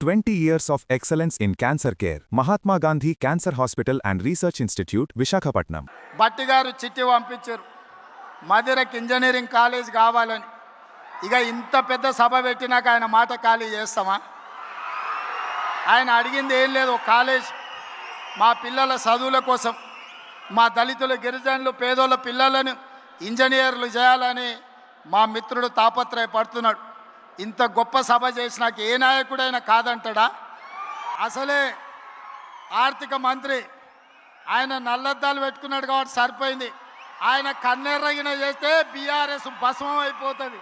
20 years of excellence in cancer care. Mahatma Gandhi Cancer Hospital and Research Institute, Vishakhapatnam. బట్టి గారు చిట్టి పంపించారు మధురకి engineering college కావాలని. ఇక ఇంత పెద్ద సభ పెట్టినాక ఆయన మాట ఖాళీ చేస్తామా? ఆయన అడిగింది ఏం లేదు, కాలేజ్ మా పిల్లల చదువుల కోసం, మా దళితుల గిరిజనులు పేదోళ్ళ పిల్లలను ఇంజనీర్లు చేయాలని మా మిత్రుడు తాపత్రయపడుతున్నాడు. ఇంత గొప్ప సభ చేసినాక ఏ నాయకుడైనా కాదంటాడా? అసలే ఆర్థిక మంత్రి ఆయన నల్లద్దాలు పెట్టుకున్నాడు కాబట్టి సరిపోయింది. ఆయన కన్నెర్రగిన చేస్తే బీఆర్ఎస్ భస్మం అయిపోతుంది.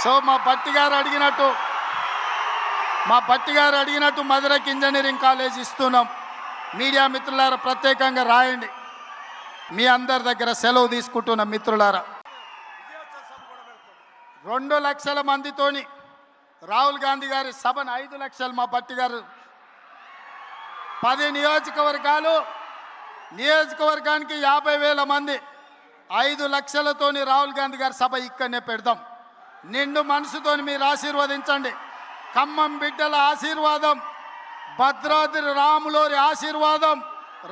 సో మా బట్టి గారు అడిగినట్టు మధురకి ఇంజనీరింగ్ కాలేజ్ ఇస్తున్నాం. మీడియా మిత్రులారా ప్రత్యేకంగా రాయండి. మీ అందరి దగ్గర సెలవు తీసుకుంటున్న మిత్రులారా, 2 లక్షల మందితోని రాహుల్ గాంధీ గారి సభను 5 లక్షలు మా బట్టి గారు 10 నియోజకవర్గానికి 50,000 మంది 5 లక్షలతోని రాహుల్ గాంధీ గారి సభ ఇక్కడనే పెడదాం. నిండు మనసుతోని మీరు ఆశీర్వదించండి. ఖమ్మం బిడ్డల ఆశీర్వాదం, భద్రాద్రి రాములోరి ఆశీర్వాదం,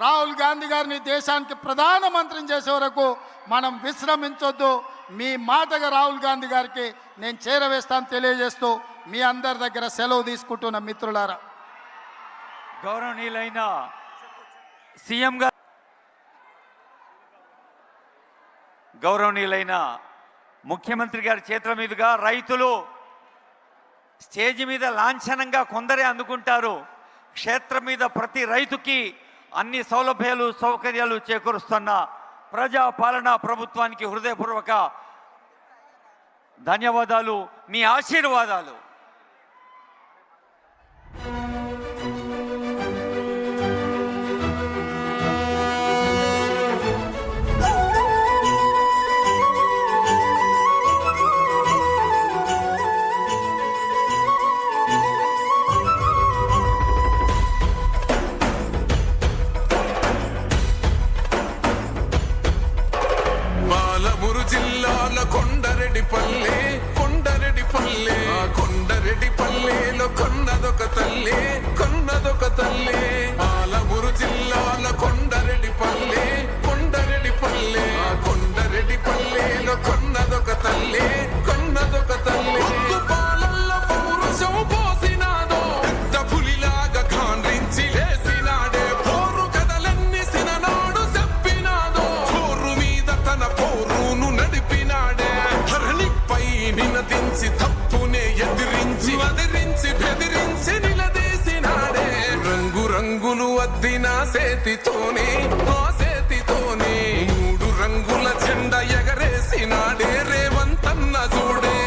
రాహుల్ గాంధీ గారిని దేశానికి ప్రధానమంత్రిని చేసే వరకు మనం విశ్రమించొద్దు. మీ మాటగా రాహుల్ గాంధీ గారికి నేను చేరవేస్తాను తెలియజేస్తూ మీ అందరి దగ్గర సెలవు తీసుకుంటున్న మిత్రులారా, గౌరవనీయులైన సీఎం గారు, గౌరవనీయులైన ముఖ్యమంత్రి గారి చేతుల మీదుగా రైతులు స్టేజ్ మీద లాంఛనంగా కొందరే అందుకుంటారు. క్షేత్రం మీద ప్రతి రైతుకి అన్ని సౌలభ్యాలు సౌకర్యాలు చేకూరుస్తున్న ప్రజాపాలనా ప్రభుత్వానికి హృదయపూర్వక ధన్యవాదాలు, మీ ఆశీర్వాదాలు. జిల్లాల కొండరెడ్డిపల్లె కొండరెడ్డిపల్లెలో కొన్నదొక తల్లే పాలమూరు జిల్లాల కొండరెడ్డిపల్లె కొండరెడ్డిపల్లెలో కొన్నదొక తల్లే పాలల్లో పౌరుషం పోసినాదో పెద్ద పులిలాగా ఖాండ్రించి లేసినాడే పోరు కథలన్నీ సిననాడు చెప్పినాదో చోరు మీద తన పోరును నడిపినాడే ధరణిపై నినదించి తప్పునే ఎదిరించి బెదిరించి నిలదీసినాడే రంగులు అద్దిన సేతితోనే 3 రంగుల జెండా ఎగరేసినాడే రేవంతన్న చూడే.